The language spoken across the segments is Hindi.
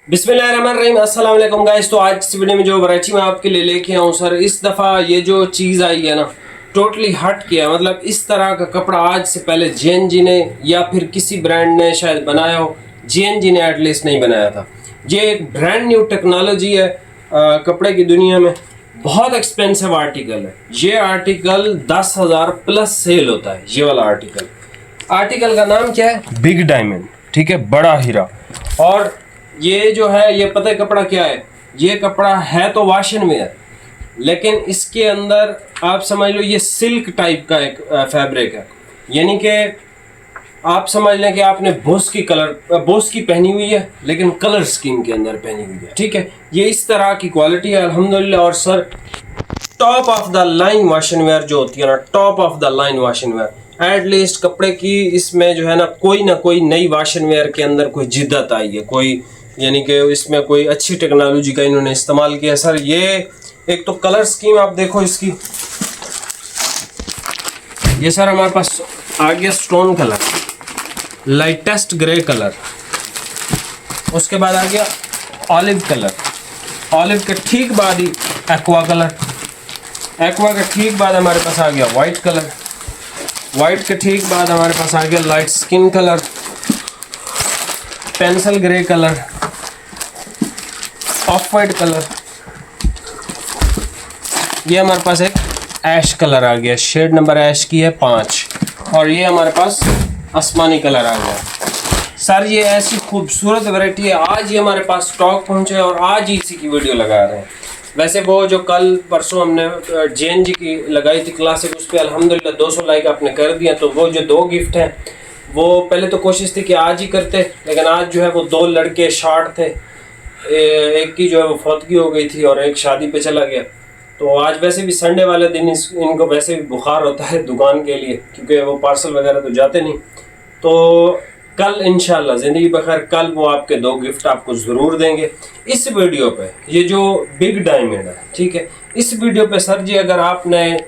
बिस्मिल्लाहिर्रहमानिर्रहीम, अस्सलाम वालेकुम गाइस। तो आज इस वीडियो में जो वैरायटी मैं आपके लिए लेके आऊँ सर, इस दफ़ा ये जो चीज़ आई है ना, टोटली हट किया। मतलब इस तरह का कपड़ा आज से पहले जेएनजी ने या फिर किसी ब्रांड ने शायद बनाया हो, जेएनजी ने एटलीस्ट नहीं बनाया था। ये एक ब्रांड न्यू टेक्नोलॉजी है कपड़े की दुनिया में। बहुत एक्सपेंसिव आर्टिकल है ये। आर्टिकल 10,000 प्लस सेल होता है। ये वाला आर्टिकल का नाम क्या है? बिग डायमंड, ठीक है, बड़ा हीरा। और ये जो है, ये पता है कपड़ा क्या है? ये कपड़ा है तो वाशन वेयर, लेकिन इसके अंदर आप समझ लो ये सिल्क टाइप का एक फैब्रिक है। यानी कि आप समझ लें कि आपने बोस की पहनी हुई है, लेकिन कलर स्कीम के अंदर पहनी हुई है, ठीक है। ये इस तरह की क्वालिटी है अल्हम्दुलिल्लाह। और sir, top of the line wash and wear जो होती है ना, top of the line wash and wear, at least कपड़े की इसमें जो है ना कोई नई वाशन वेयर के अंदर कोई जिद्दत आई है, कोई यानी कि इसमें कोई अच्छी टेक्नोलॉजी का इन्होंने इस्तेमाल किया। सर ये एक तो कलर स्कीम आप देखो इसकी। ये सर हमारे पास आ गया stone colour, lightest grey colour. उसके बाद आ गया ऑलिव कलर, ऑलिव के ठीक बाद ही एक्वा कलर, एक्वा के ठीक बाद हमारे पास आ गया वाइट कलर, वाइट के ठीक बाद हमारे पास आ गया light skin colour, pencil grey colour, off white colour. ये हमारे पास एक ऐश कलर आ गया, शेड नंबर ऐश की है 5। और ये हमारे पास आसमानी कलर आ गया। सर ये ऐसी खूबसूरत वैरायटी है। आज ये हमारे पास स्टॉक पहुंचे और आज ही इसी की वीडियो लगा रहे हैं। वैसे वो जो कल परसों हमने जेएनजी की लगाई थी क्लासिक, उस पर अल्हम्दुलिल्लाह 200 लाइक आपने कर दिया। तो वो जो 2 गिफ्ट हैं, वो पहले तो कोशिश थी कि आज ही करते, लेकिन आज जो है वो 2 लड़के शॉर्ट थे। एक की जो है वो फौतगी हो गई थी और एक शादी पे चला गया। तो आज वैसे भी संडे वाले दिन इनको वैसे भी बुखार होता है दुकान के लिए, क्योंकि वो पार्सल वगैरह तो जाते नहीं। तो कल इंशाल्लाह ज़िंदगी बखैर कल वो आपके 2 गिफ्ट आपको ज़रूर देंगे इस वीडियो पे। ये जो बिग डायमंड है, ठीक है, इस वीडियो पे सर जी अगर आपने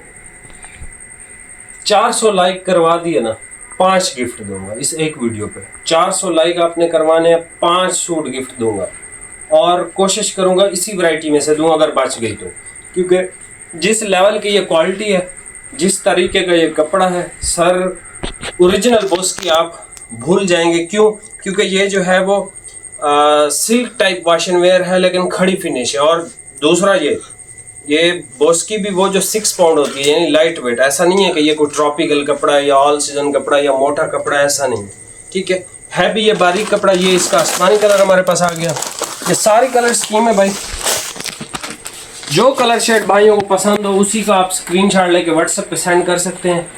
400 लाइक करवा दिए ना, 5 गिफ्ट दूंगा इस एक वीडियो पे। 400 लाइक आपने करवाने हैं, 5 सूट गिफ्ट दूंगा। और कोशिश करूंगा इसी वैरायटी में से दूं अगर बच गई तो, क्योंकि जिस लेवल की ये क्वालिटी है, जिस तरीके का ये कपड़ा है सर, ओरिजिनल बोस की आप भूल जाएंगे। क्यों? क्योंकि ये जो है वो सिल्क टाइप वाशन वेयर है, लेकिन खड़ी फिनिश है। और दूसरा ये बोस की भी वो जो 6 पाउंड होती है, यानी लाइट वेट। ऐसा नहीं है कि ये कोई ट्रॉपिकल कपड़ा है या ऑल सीजन कपड़ा या मोटा कपड़ा, ऐसा नहीं है, ठीक है भी ये बारीक कपड़ा। ये इसका आसमानी कलर हमारे पास आ गया। ये सारी कलर स्कीम है भाई। जो कलर शेड भाइयों को पसंद हो उसी का आप स्क्रीनशॉट लेके व्हाट्सएप पे सेंड कर सकते हैं।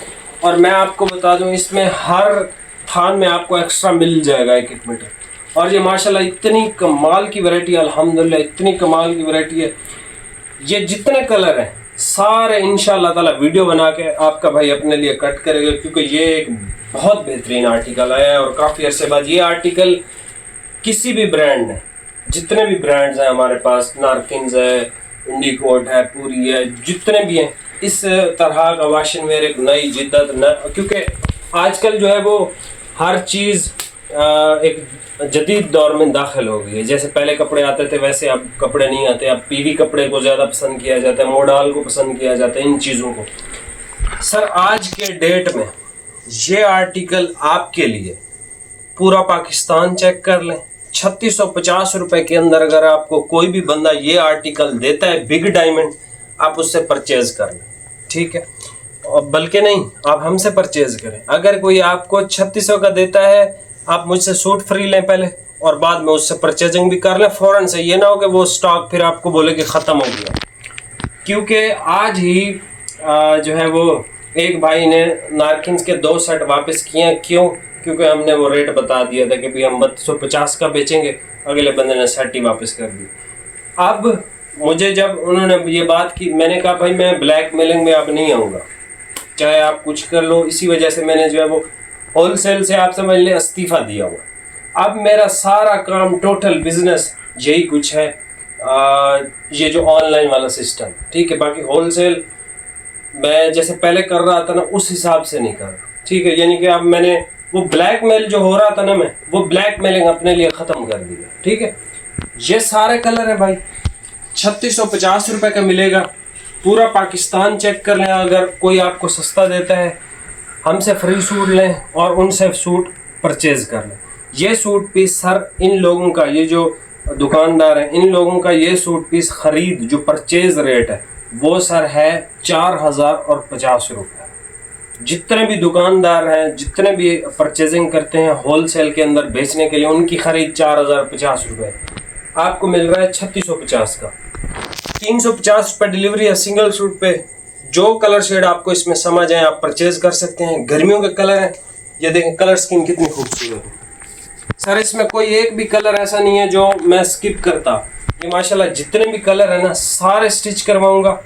और मैं आपको बता दूं, इसमें हर थान में आपको एक्स्ट्रा मिल जाएगा 1 मीटर। और ये माशाल्लाह इतनी कमाल की वैरायटी, अल्हम्दुलिल्लाह इतनी कमाल की वैरायटी है। ये जितने कलर हैं सारे इंशाल्लाह ताला वीडियो बना के आपका भाई अपने लिए कट करेगा, क्योंकि ये एक बहुत बेहतरीन आर्टिकल आया है। और काफ़ी अरसे बाद ये आर्टिकल किसी भी ब्रांड ने, जितने भी ब्रांड्स हैं हमारे पास, नारकिन्स है, इंडिकोट है, पूरी है, जितने भी हैं, इस तरह का वाशन वेयर एक नई जिद्दत न, क्योंकि आजकल जो है वो हर चीज़ एक जदीद दौर में दाखिल हो गई है। जैसे पहले कपड़े आते थे वैसे अब कपड़े नहीं आते। अब पीवी कपड़े को ज़्यादा पसंद किया जाता है, मॉडल को पसंद किया जाता है, इन चीज़ों को। सर आज के डेट में ये आर्टिकल आपके लिए पूरा पाकिस्तान चेक कर लें, 3650 रुपये के अंदर अगर आपको कोई भी बंदा ये आर्टिकल देता है बिग डायमंड, आप उससे परचेज कर लें, ठीक है। और बल्कि नहीं, आप हमसे परचेज करें। अगर कोई आपको 3600 का देता है, आप मुझसे सूट फ्री लें पहले, और बाद में उससे परचेजिंग भी कर लें फ़ौरन से। ये ना हो कि वो स्टॉक फिर आपको बोले कि ख़त्म हो गया। क्योंकि आज ही जो है वो एक भाई ने नारकिन्स के 2 सेट वापस किए हैं। क्यों? क्योंकि हमने वो रेट बता दिया था कि भाई हम 3250 का बेचेंगे, अगले बंदे ने सेट ही वापस कर दी। अब मुझे जब उन्होंने ये बात की, मैंने कहा भाई मैं ब्लैक मेलिंग में अब नहीं आऊँगा, चाहे आप कुछ कर लो। इसी वजह से मैंने जो है वो होलसेल से आप समझ लें इस्तीफ़ा दिया हुआ। अब मेरा सारा काम, टोटल बिजनेस यही कुछ है, ये जो ऑनलाइन वाला सिस्टम, ठीक है। बाकी होलसेल मैं जैसे पहले कर रहा था ना, उस हिसाब से नहीं कर रहा, ठीक है। यानी कि अब मैंने वो ब्लैकमेल जो हो रहा था ना, मैं वो ब्लैकमेलिंग अपने लिए ख़त्म कर दिया, ठीक है। ये सारे कलर है भाई, 3650 रुपए का मिलेगा। पूरा पाकिस्तान चेक कर लें, अगर कोई आपको सस्ता देता है हमसे फ्री सूट लें और उनसे सूट परचेज कर लें। ये सूट पीस सर इन लोगों का, ये जो दुकानदार हैं इन लोगों का ये सूट पीस खरीद जो परचेज रेट है वो सर है 4050 रुपये। जितने भी दुकानदार हैं, जितने भी परचेजिंग करते हैं होलसेल के अंदर बेचने के लिए, उनकी खरीद 4050 रुपये, आपको मिल रहा है 3650 का। 350 रुपये डिलीवरी है सिंगल सूट पे। जो कलर शेड आपको इसमें समझ आए आप परचेज कर सकते हैं। गर्मियों के कलर है, ये देखें कलर स्कीम कितनी खूबसूरत है सर। इसमें कोई एक भी कलर ऐसा नहीं है जो मैं स्किप करता। ये माशाल्लाह जितने भी कलर है ना सारे स्टिच करवाऊंगा।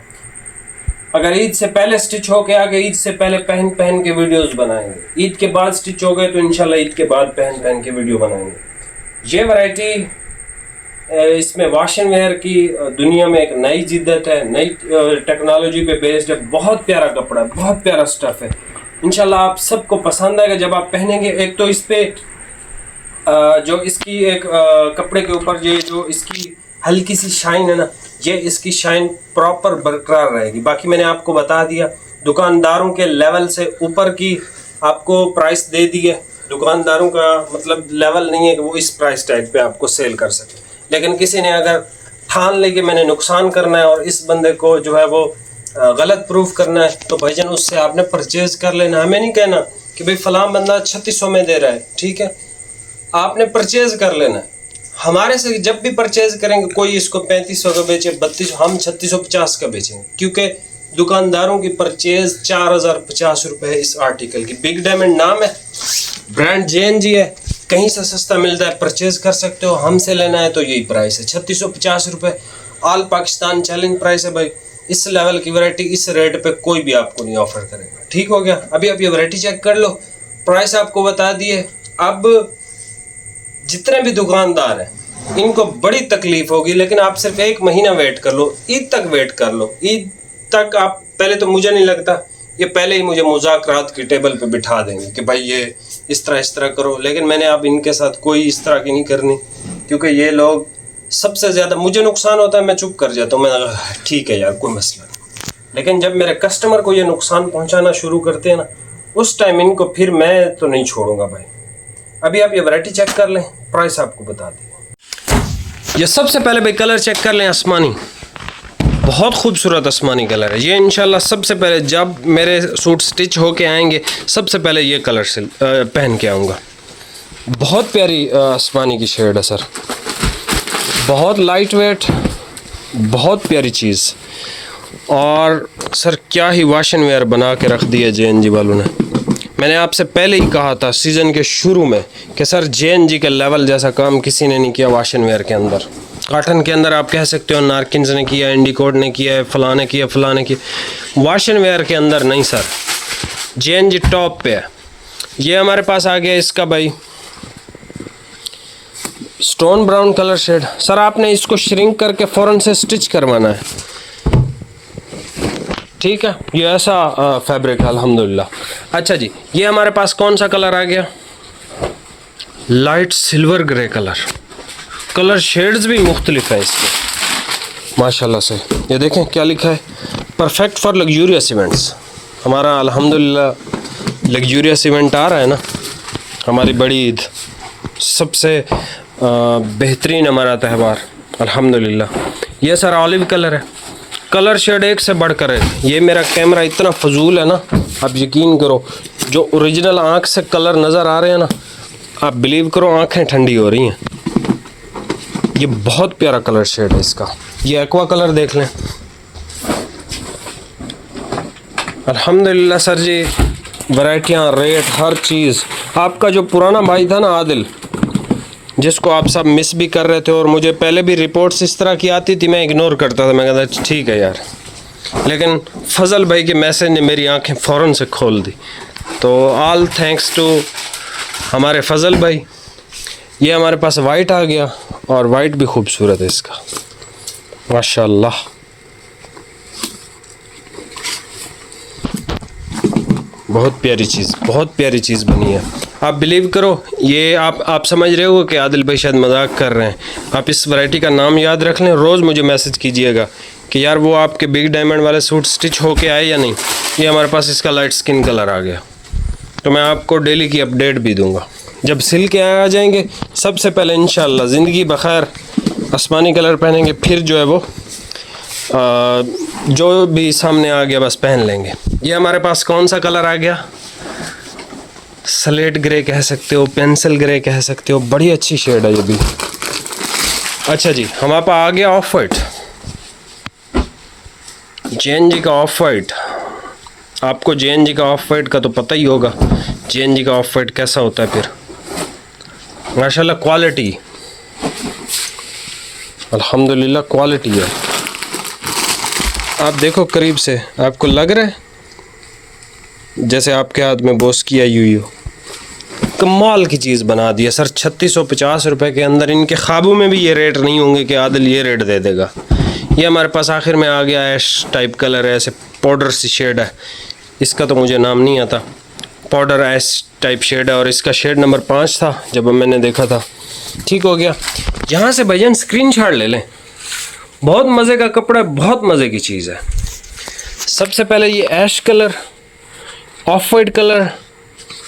अगर ईद से पहले स्टिच हो के आगे, ईद से पहले पहन के वीडियोस बनाएंगे। ईद के बाद स्टिच हो गए तो इंशाल्लाह ईद के बाद पहन के वीडियो बनाएंगे। ये वैरायटी इसमें वॉश एंड वेयर की दुनिया में एक नई जिद्दत है, नई टेक्नोलॉजी पे बेस्ड है। बहुत प्यारा कपड़ा है, बहुत प्यारा स्टफ है। इंशाल्लाह आप सबको पसंद आएगा जब आप पहनेंगे। एक तो इस पे जो इसकी एक कपड़े के ऊपर ये जो इसकी हल्की सी शाइन है ना, ये इसकी शाइन प्रॉपर बरकरार रहेगी। बाकी मैंने आपको बता दिया, दुकानदारों के लेवल से ऊपर की आपको प्राइस दे दी है। दुकानदारों का मतलब लेवल नहीं है कि वो इस प्राइस टैग पे आपको सेल कर सके। लेकिन किसी ने अगर ठान ले कि मैंने नुकसान करना है और इस बंदे को जो है वो गलत प्रूफ करना है, तो भाईजान उससे आपने परचेज कर लेना। हमें नहीं कहना कि भाई फलां बंदा 3600 में दे रहा है, ठीक है, आपने परचेज कर लेना है। हमारे से जब भी परचेज करेंगे, कोई इसको 3500 का बेचे, 3200, हम 3650 का बेचेंगे, क्योंकि दुकानदारों की परचेज 4050 रुपये है इस आर्टिकल की। बिग डायमंड नाम है, ब्रांड JNG है, कहीं से सस्ता मिलता है, परचेज कर सकते हो। हमसे लेना है तो यही प्राइस है 3650 रुपये। ऑल पाकिस्तान चैलेंज प्राइस है भाई। इस लेवल की वैरायटी इस रेट पे कोई भी आपको नहीं ऑफर करेगा। ठीक हो गया। अभी आप ये वैरायटी चेक कर लो, प्राइस आपको बता दिए। अब जितने भी दुकानदार हैं इनको बड़ी तकलीफ होगी, लेकिन आप सिर्फ 1 महीना वेट कर लो, ईद तक वेट कर लो। ईद तक आप पहले तो मुझे नहीं लगता ये पहले ही मुझे मुज़ाकरात की टेबल पे बिठा देंगे कि भाई ये इस तरह करो। लेकिन मैंने अब इनके साथ कोई इस तरह की नहीं करनी, क्योंकि ये लोग सबसे ज़्यादा, मुझे नुकसान होता है मैं चुप कर जाता हूँ, मैं ठीक है यार कोई मसला नहीं। लेकिन जब मेरे कस्टमर को ये नुकसान पहुँचाना शुरू करते हैं ना, उस टाइम इनको फिर मैं तो नहीं छोड़ूंगा भाई। अभी आप ये वैरायटी चेक कर लें, प्राइस आपको बता दिए। ये सबसे पहले भाई कलर चेक कर लें, आसमानी, बहुत खूबसूरत आसमानी कलर है ये। इंशाल्लाह सबसे पहले जब मेरे सूट स्टिच होके आएंगे सबसे पहले ये कलर से पहन के आऊँगा। बहुत प्यारी आसमानी की शेड है सर, बहुत लाइट वेट, बहुत प्यारी चीज़। और सर क्या ही वॉश एंड वेयर बना के रख दिया JNG वालों ने। मैंने आपसे पहले ही कहा था सीज़न के शुरू में कि सर JNG के लेवल जैसा काम किसी ने नहीं किया वॉश एंड वेयर के अंदर। कॉटन के अंदर आप कह सकते हो नारकिन्स ने किया, इंडिकोट ने किया है, फलाने किया। वॉश एंड वेयर के अंदर नहीं सर, JNG टॉप पे है। ये हमारे पास आ गया इसका भाई stone brown colour shade. Sir आपने इसको श्रिंक करके फ़ौरन से स्टिच करवाना है, ठीक है। ये ऐसा फैब्रिक है अल्हम्दुलिल्लाह। अच्छा जी, ये हमारे पास कौन सा कलर आ गया? Light silver grey colour shades भी मुख्तलिफ है इसके माशाल्लाह से। ये देखें क्या लिखा है, परफेक्ट फॉर लग्जूरियस इवेंट्स। हमारा अल्हम्दुलिल्लाह लग्जूरियस इवेंट आ रहा है ना, हमारी बड़ी ईद सबसे बेहतरीन हमारा त्यौहार अल्हम्दुलिल्लाह। ये सर ऑलिव कलर है, कलर शेड एक से बढ़कर है। ये मेरा कैमरा इतना फजूल है ना, आप यकीन करो, जो ओरिजिनल आँख से कलर नज़र आ रहे हैं ना, आप बिलीव करो आँखें ठंडी हो रही हैं। ये बहुत प्यारा कलर शेड है इसका। ये एक्वा कलर देख लें अल्हम्दुलिल्लाह। सर जी वैरायटियाँ, रेट, हर चीज़। आपका जो पुराना भाई था ना आदिल, जिसको आप सब मिस भी कर रहे थे और मुझे पहले भी रिपोर्ट्स इस तरह की आती थी, मैं इग्नोर करता था, मैं कहता ठीक है यार। लेकिन फजल भाई के मैसेज ने मेरी आंखें फ़ौरन से खोल दी, तो ऑल थैंक्स टू हमारे फजल भाई। ये हमारे पास वाइट आ गया और वाइट भी खूबसूरत है इसका माशाल्लाह। बहुत प्यारी चीज़ बनी है। आप बिलीव करो, ये आप समझ रहे हो कि आदिल भाई शायद मजाक कर रहे हैं। आप इस वैरायटी का नाम याद रख लें, रोज़ मुझे मैसेज कीजिएगा कि यार वो आपके बिग डायमंड वाले सूट स्टिच होके आए या नहीं। ये हमारे पास इसका लाइट स्किन कलर आ गया, तो मैं आपको डेली की अपडेट भी दूंगा। जब सिल के आ जाएंगे सबसे पहले इंशाल्लाह ज़िंदगी बखैर आसमानी कलर पहनेंगे, फिर जो है वो जो भी सामने आ गया बस पहन लेंगे। ये हमारे पास कौन सा कलर आ गया, स्लेट ग्रे कह सकते हो, पेंसिल ग्रे कह सकते हो, बड़ी अच्छी शेड है ये भी। अच्छा जी, हमारे पास आ गया ऑफ वाइट, JNG का ऑफ वाइट। आपको JNG का ऑफ वाइट का तो पता ही होगा, JNG का ऑफ वाइट कैसा होता है। फिर माशाल्लाह क्वालिटी, अल्हम्दुलिल्लाह क्वालिटी है। आप देखो करीब से, आपको लग रहा है जैसे आपके हाथ में बोस की आई हुई हो। कमाल की चीज़ बना दी है सर, 3650 रुपये के अंदर। इनके ख्वाबों में भी ये रेट नहीं होंगे कि आदिल ये रेट दे देगा। ये हमारे पास आखिर में आ गया ऐश टाइप कलर है, ऐसे पाउडर सी शेड है, इसका तो मुझे नाम नहीं आता, पाउडर ऐश टाइप शेड है, और इसका शेड नंबर 5 था जब मैंने देखा था। ठीक हो गया, यहाँ से भाईजान स्क्रीनशॉट ले लें, बहुत मज़े का कपड़ा है, बहुत मज़े की चीज़ है। सबसे पहले ये ash colour, off white colour,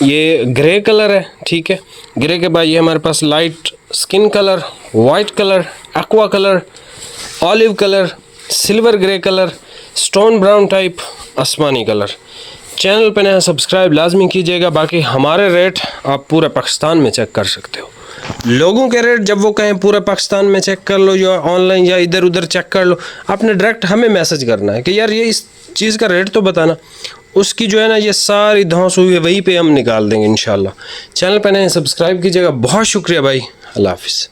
ये ग्रे कलर है, ठीक है। ग्रे के बाद ये हमारे पास light skin colour, white colour, aqua colour, olive colour, silver grey colour, stone brown type, आसमानी कलर। चैनल पे नया सब्सक्राइब लाजमी कीजिएगा। बाकी हमारे रेट आप पूरे पाकिस्तान में चेक कर सकते हो। लोगों के रेट जब वो कहें पूरे पाकिस्तान में चेक कर लो या ऑनलाइन या इधर उधर चेक कर लो, आपने डायरेक्ट हमें मैसेज करना है कि यार ये इस चीज़ का रेट तो बताना। उसकी जो है ना ये सारी धौंस हुई है, वहीं पे हम निकाल देंगे इंशाल्लाह। चैनल पे नए सब्सक्राइब कीजिएगा। बहुत शुक्रिया भाई, अल्लाह हाफिज़।